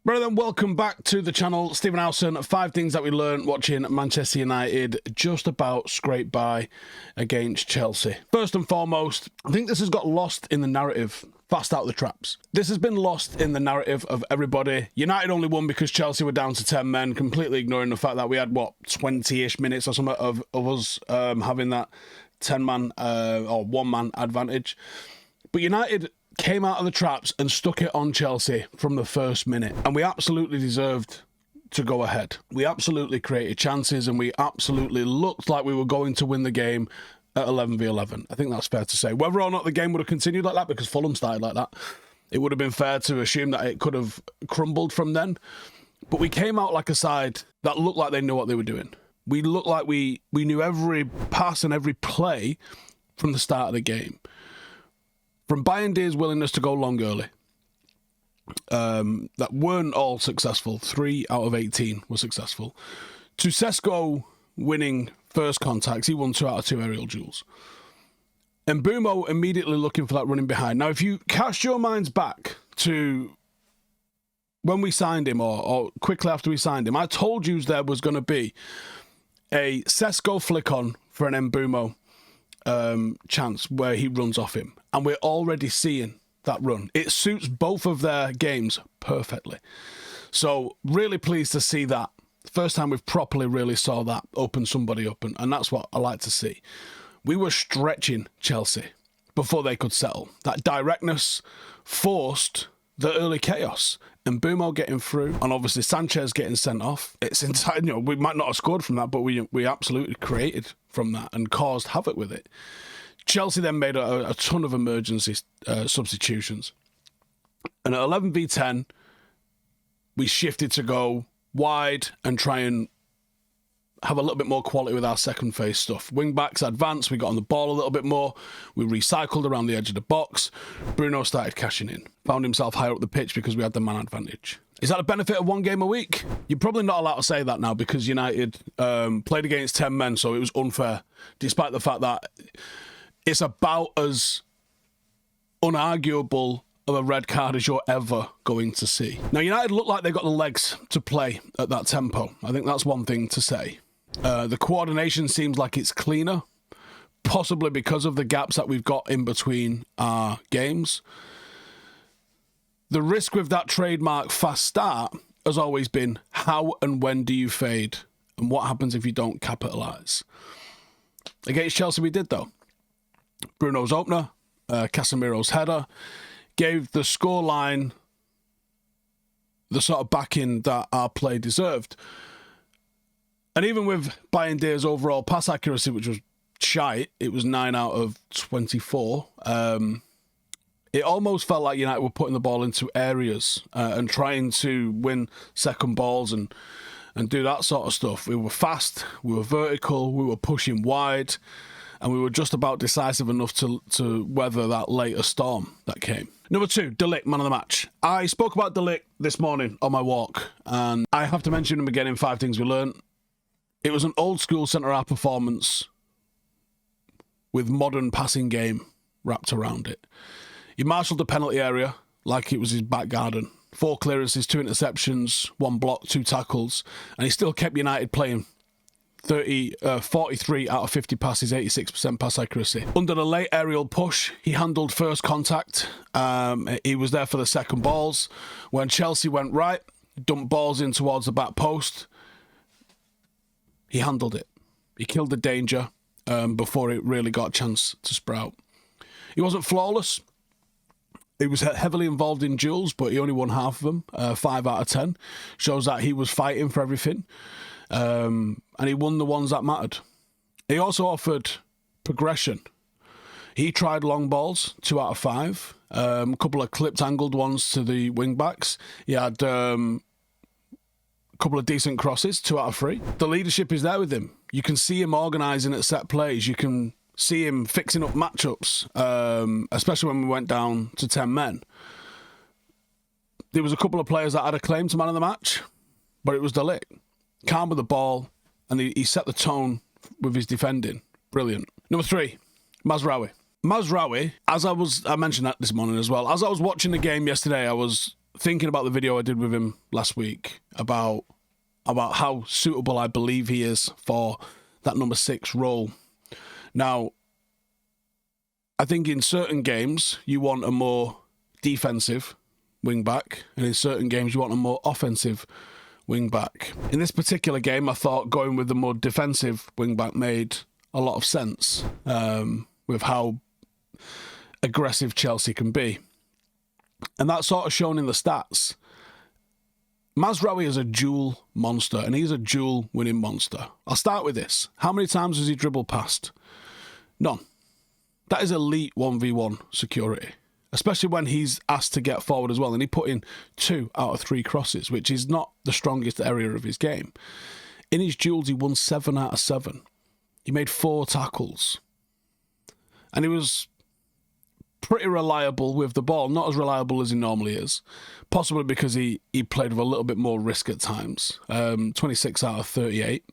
Right then, welcome back to the channel. Stephen Howson, 5 things that we learned watching Manchester United just about scrape by against Chelsea. First and foremost, I think this has got lost in the narrative. Fast out the traps. This has been lost in the narrative of everybody. United only won because Chelsea were down to 10 men, completely ignoring the fact that we had, 20-ish minutes or something of us having that 10-man or 1-man advantage. But United came out of the traps and stuck it on Chelsea from the first minute. And we absolutely deserved to go ahead. We absolutely created chances and we absolutely looked like we were going to win the game at 11v11. I think that's fair to say. Whether or not the game would have continued like that, because Fulham started like that, it would have been fair to assume that it could have crumbled from then. But we came out like a side that looked like they knew what they were doing. We looked like we knew every pass and every play from the start of the game. From Bayandier's willingness to go long early, that weren't all successful. 3 out of 18 were successful. To Sesko winning first contacts, he won 2 out of 2 aerial duels. And Mbuemo immediately looking for that running behind. Now, if you cast your minds back to when we signed him, or quickly after we signed him, I told you there was going to be a Sesko flick on for an Mbuemo chance where he runs off him. And we're already seeing that run. It suits both of their games perfectly. So really pleased to see that. First time we've properly really saw that open somebody up. And that's what I like to see. We were stretching Chelsea before they could settle. That directness forced the early chaos. And Mbuemo getting through, and obviously Sanchez getting sent off. It's inside, we might not have scored from that, but we absolutely created from that and caused havoc with it. Chelsea then made a ton of emergency substitutions. And at 11v10, we shifted to go wide and try and have a little bit more quality with our second phase stuff. Wing backs advanced, we got on the ball a little bit more, we recycled around the edge of the box. Bruno started cashing in, found himself higher up the pitch because we had the man advantage. Is that a benefit of 1 game a week? You're probably not allowed to say that now because United played against 10 men, so it was unfair, despite the fact that it's about as unarguable of a red card as you're ever going to see. Now, United look like they've got the legs to play at that tempo. I think that's one thing to say. The coordination seems like it's cleaner, possibly because of the gaps that we've got in between our games. The risk with that trademark fast start has always been how and when do you fade and what happens if you don't capitalise. Against Chelsea we did though. Bruno's opener, Casemiro's header, gave the scoreline the sort of backing that our play deserved. And even with Bayandier's overall pass accuracy, which was shite, it was 9 out of 24, it almost felt like United were putting the ball into areas and trying to win second balls and do that sort of stuff. We were fast, we were vertical, we were pushing wide, and we were just about decisive enough to weather that later storm that came. Number 2, De Ligt, man of the match. I spoke about De Ligt this morning on my walk, and I have to mention him again in 5 things we learned. It was an old-school centre-half performance with modern passing game wrapped around it. He marshalled the penalty area like it was his back garden. 4 clearances, 2 interceptions, 1 block, 2 tackles, and he still kept United playing. 43 out of 50 passes, 86% pass accuracy. Under the late aerial push, he handled first contact. He was there for the second balls. When Chelsea went right, dumped balls in towards the back post, he handled it. He killed the danger before it really got a chance to sprout. He wasn't flawless. He was heavily involved in duels, but he only won half of them, 5 out of 10. Shows that he was fighting for everything. And he won the ones that mattered. He also offered progression. He tried long balls, 2 out of 5. A couple of clipped, angled ones to the wing backs. He had a couple of decent crosses, 2 out of 3. The leadership is there with him. You can see him organising at set plays. You can see him fixing up matchups, especially when we went down to 10 men. There was a couple of players that had a claim to man of the match, but it was De Ligt. Calm with the ball, and he set the tone with his defending. Brilliant. Number 3, Mazraoui. Mazraoui, I mentioned that this morning as well. As I was watching the game yesterday, I was thinking about the video I did with him last week about how suitable I believe he is for that number 6 role. Now, I think in certain games you want a more defensive wing back, and in certain games you want a more offensive wing back. In this particular game, I thought going with the more defensive wing back made a lot of sense with how aggressive Chelsea can be. And that's sort of shown in the stats. Mazraoui is a duel monster, and he's a duel winning monster. I'll start with this. How many times has he dribbled past? None. That is elite 1v1 security, especially when he's asked to get forward as well. And he put in 2 out of 3 crosses, which is not the strongest area of his game. In his duels, he won 7 out of 7. He made 4 tackles. And he was pretty reliable with the ball, not as reliable as he normally is, possibly because he played with a little bit more risk at times. 26 out of 38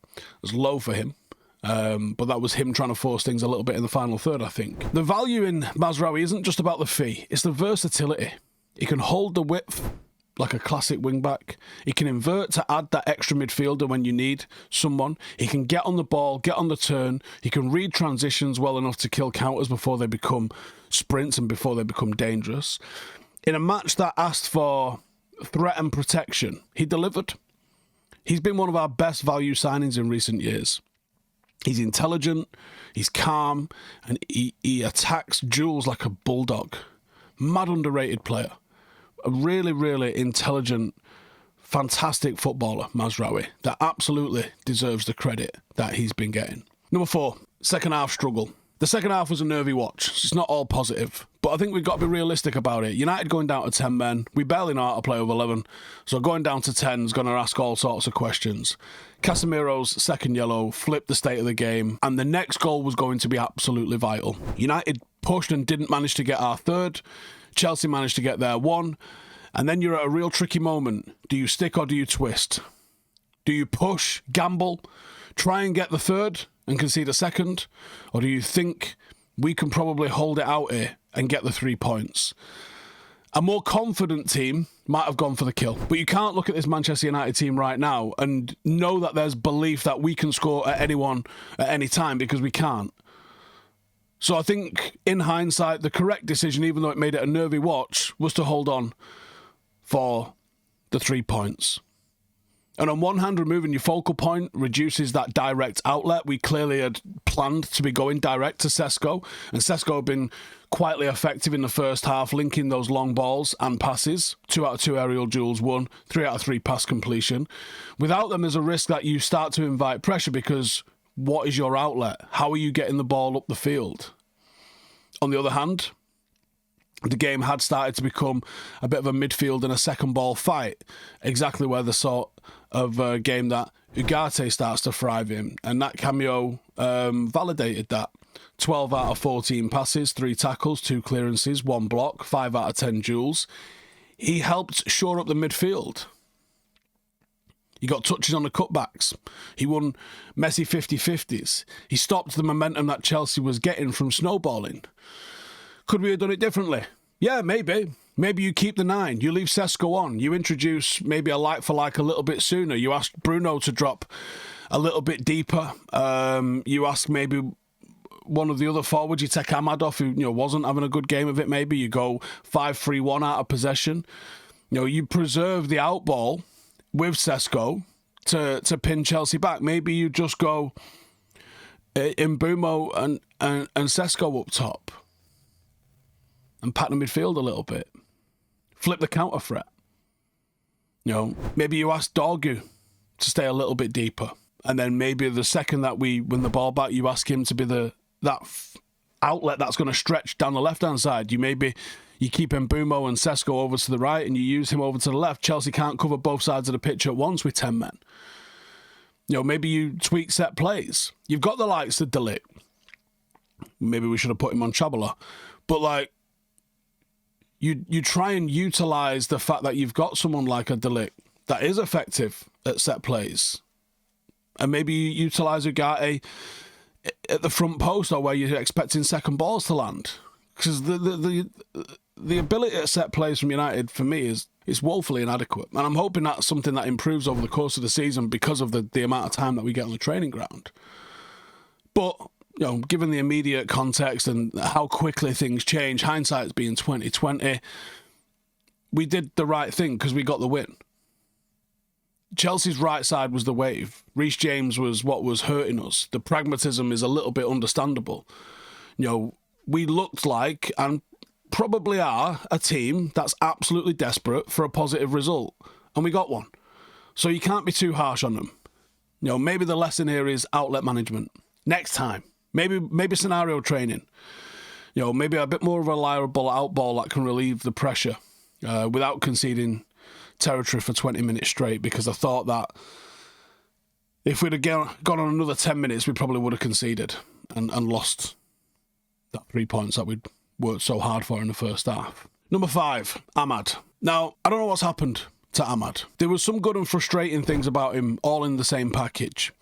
was low for him, but that was him trying to force things a little bit in the final third, I think. The value in Mazraoui isn't just about the fee, it's the versatility. He can hold the width like a classic wing-back. He can invert to add that extra midfielder when you need someone. He can get on the ball, get on the turn. He can read transitions well enough to kill counters before they become sprints and before they become dangerous. In a match that asked for threat and protection, he delivered. He's been one of our best value signings in recent years. He's intelligent, he's calm, and he attacks duels like a bulldog. Mad underrated player. A really, really intelligent, fantastic footballer, Mazraoui, that absolutely deserves the credit that he's been getting. Number 4, second half struggle. The second half was a nervy watch. It's not all positive, but I think we've got to be realistic about it. United going down to 10 men. We barely know how to play with 11, so going down to 10 is going to ask all sorts of questions. Casemiro's second yellow flipped the state of the game, and the next goal was going to be absolutely vital. United pushed and didn't manage to get our third. Chelsea managed to get their 1, and then you're at a real tricky moment. Do you stick or do you twist? Do you push, gamble, try and get the third and concede a second? Or do you think we can probably hold it out here and get the 3 points? A more confident team might have gone for the kill. But you can't look at this Manchester United team right now and know that there's belief that we can score at anyone at any time, because we can't. So I think, in hindsight, the correct decision, even though it made it a nervy watch, was to hold on for the 3 points. And on one hand, removing your focal point reduces that direct outlet. We clearly had planned to be going direct to Sesko, and Sesko had been quietly effective in the first half, linking those long balls and passes. 2 out of 2 aerial duels won, 3 out of 3 pass completion. Without them, there's a risk that you start to invite pressure, because what is your outlet? How are you getting the ball up the field? On the other hand, the game had started to become a bit of a midfield and a second ball fight, exactly where the sort of game that Ugarte starts to thrive in. And that cameo validated that. 12 out of 14 passes, 3 tackles, 2 clearances, 1 block, 5 out of 10 duels. He helped shore up the midfield. He got touches on the cutbacks. He won messy 50-50s. He stopped the momentum that Chelsea was getting from snowballing. Could we have done it differently? Yeah, maybe. Maybe you keep the 9. You leave Sesko on. You introduce maybe a like-for-like a little bit sooner. You ask Bruno to drop a little bit deeper. You ask maybe one of the other forwards. You take Ahmad off, who wasn't having a good game of it. Maybe you go 5-3-1 out of possession. You preserve the outball with Sesko to pin Chelsea back. Maybe you just go Mbuemo and Sesko up top and pack the midfield a little bit. Flip the counter threat. Maybe you ask Dorgu to stay a little bit deeper, and then maybe the second that we win the ball back, you ask him to be that outlet that's going to stretch down the left-hand side. You keep Mbuemo and Sesko over to the right, and you use him over to the left. Chelsea can't cover both sides of the pitch at once with 10 men. Maybe you tweak set plays. You've got the likes of De Ligt. Maybe we should have put him on Chabala. But, you try and utilise the fact that you've got someone like a De Ligt that is effective at set plays. And maybe you utilise Ugarte at the front post, or where you're expecting second balls to land. Because the ability at set plays from United, for me, is It's woefully inadequate. And I'm hoping that's something that improves over the course of the season because of the amount of time that we get on the training ground. But, you know, given the immediate context and how quickly things change, hindsight's being 2020, we did the right thing because we got the win. Chelsea's right side was the wave. Reece James was what was hurting us. The pragmatism is a little bit understandable. You know, we looked like, and probably are, a team that's absolutely desperate for a positive result. And we got one. So you can't be too harsh on them. You know, maybe the lesson here is outlet management. Next time. Maybe scenario training. You know, maybe a bit more of a reliable outball that can relieve the pressure without conceding territory for 20 minutes straight, because I thought that if we'd have gone on another 10 minutes, we probably would have conceded and lost that 3 points that we'd worked so hard for in the first half. Number 5, Amad. Now, I don't know what's happened to Amad. There was some good and frustrating things about him all in the same package.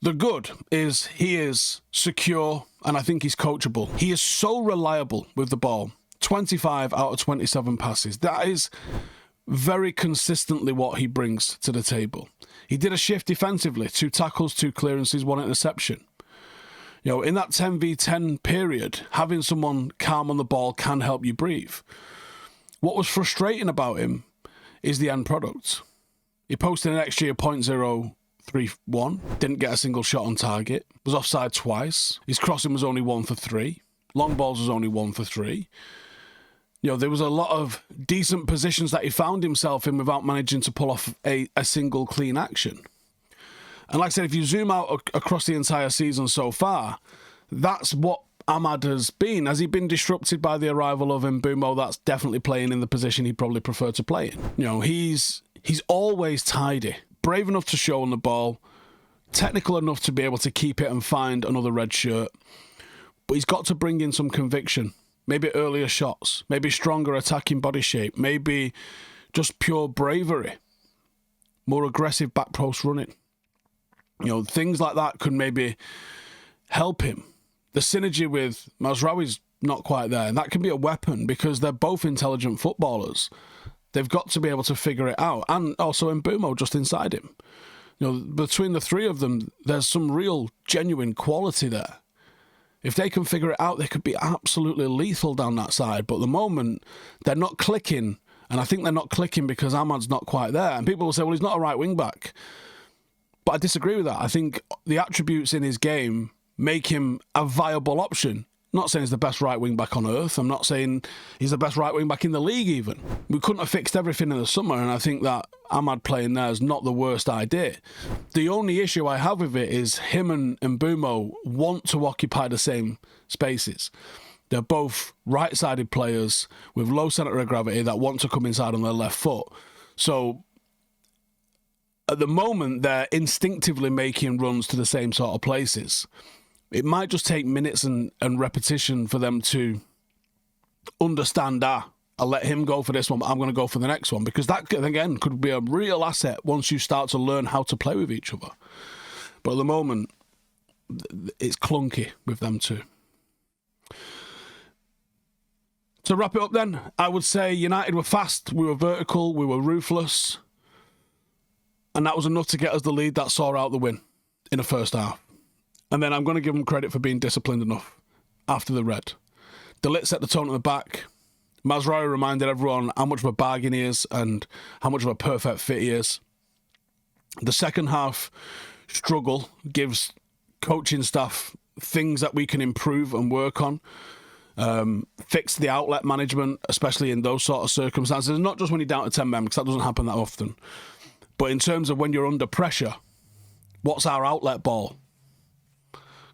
The good is he is secure and I think he's coachable. He is so reliable with the ball. 25 out of 27 passes. That is very consistently what he brings to the table. He did a shift defensively, 2 tackles, 2 clearances, 1 interception. You know, in that 10v10 period, having someone calm on the ball can help you breathe. What was frustrating about him is the end product. He posted an XG of 0.031, didn't get a single shot on target, was offside twice, his crossing was only 1 for 3, long balls was only 1 for 3. You know, there was a lot of decent positions that he found himself in without managing to pull off a single clean action. And like I said, if you zoom out across the entire season so far, that's what Amad has been. Has he been disrupted by the arrival of Mbuemo? That's definitely playing in the position he'd probably prefer to play in. You know, he's always tidy, brave enough to show on the ball, technical enough to be able to keep it and find another red shirt. But he's got to bring in some conviction. Maybe earlier shots, maybe stronger attacking body shape, maybe just pure bravery, more aggressive back post running. You know, things like that could maybe help him. The synergy with Mazraoui's not quite there, and that can be a weapon because they're both intelligent footballers. They've got to be able to figure it out. And also Mbuemo just inside him. You know, between the three of them, there's some real genuine quality there. If they can figure it out, they could be absolutely lethal down that side. But at the moment, they're not clicking. And I think they're not clicking because Amad's not quite there. And people will say, well, he's not a right wing-back. But I disagree with that. I think the attributes in his game make him a viable option. I'm not saying he's the best right wing-back on earth. I'm not saying he's the best right wing-back in the league even. We couldn't have fixed everything in the summer, and I think that Amad playing there is not the worst idea. The only issue I have with it is him and Mbuemo want to occupy the same spaces. They're both right-sided players with low centre of gravity that want to come inside on their left foot. So at the moment, they're instinctively making runs to the same sort of places. It might just take minutes and repetition for them to understand, I'll let him go for this one, but I'm going to go for the next one. Because that, again, could be a real asset once you start to learn how to play with each other. But at the moment, it's clunky with them two. To wrap it up then, I would say United were fast, we were vertical, we were ruthless. And that was enough to get us the lead that saw out the win in the first half. And then I'm going to give them credit for being disciplined enough after the red. De Ligt set the tone at the back. Mazraoui reminded everyone how much of a bargain he is and how much of a perfect fit he is. The second half struggle gives coaching staff things that we can improve and work on. Fix the outlet management, especially in those sort of circumstances. Not just when you're down to 10 men, because that doesn't happen that often. But in terms of when you're under pressure, what's our outlet ball?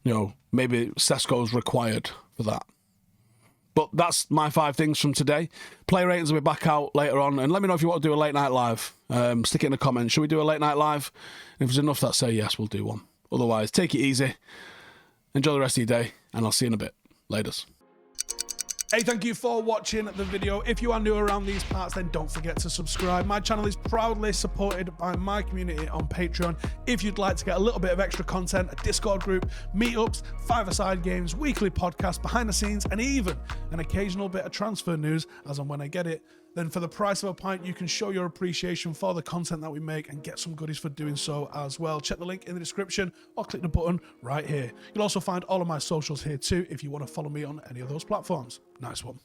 You know, maybe Sesko's required for that. But that's my 5 things from today. Player ratings will be back out later on. And let me know if you want to do a late night live. Stick it in the comments. Should we do a late night live? And if there's enough that say yes, we'll do one. Otherwise, take it easy. Enjoy the rest of your day. And I'll see you in a bit. Laters. Hey, thank you for watching the video. If you are new around these parts, then don't forget to subscribe. My channel is proudly supported by my community on Patreon. If you'd like to get a little bit of extra content, a Discord group, meetups, 5-a-side games, weekly podcasts, behind the scenes, and even an occasional bit of transfer news as and when I get it, then for the price of a pint, you can show your appreciation for the content that we make and get some goodies for doing so as well. Check the link in the description or click the button right here. You'll also find all of my socials here too if you want to follow me on any of those platforms. Nice one.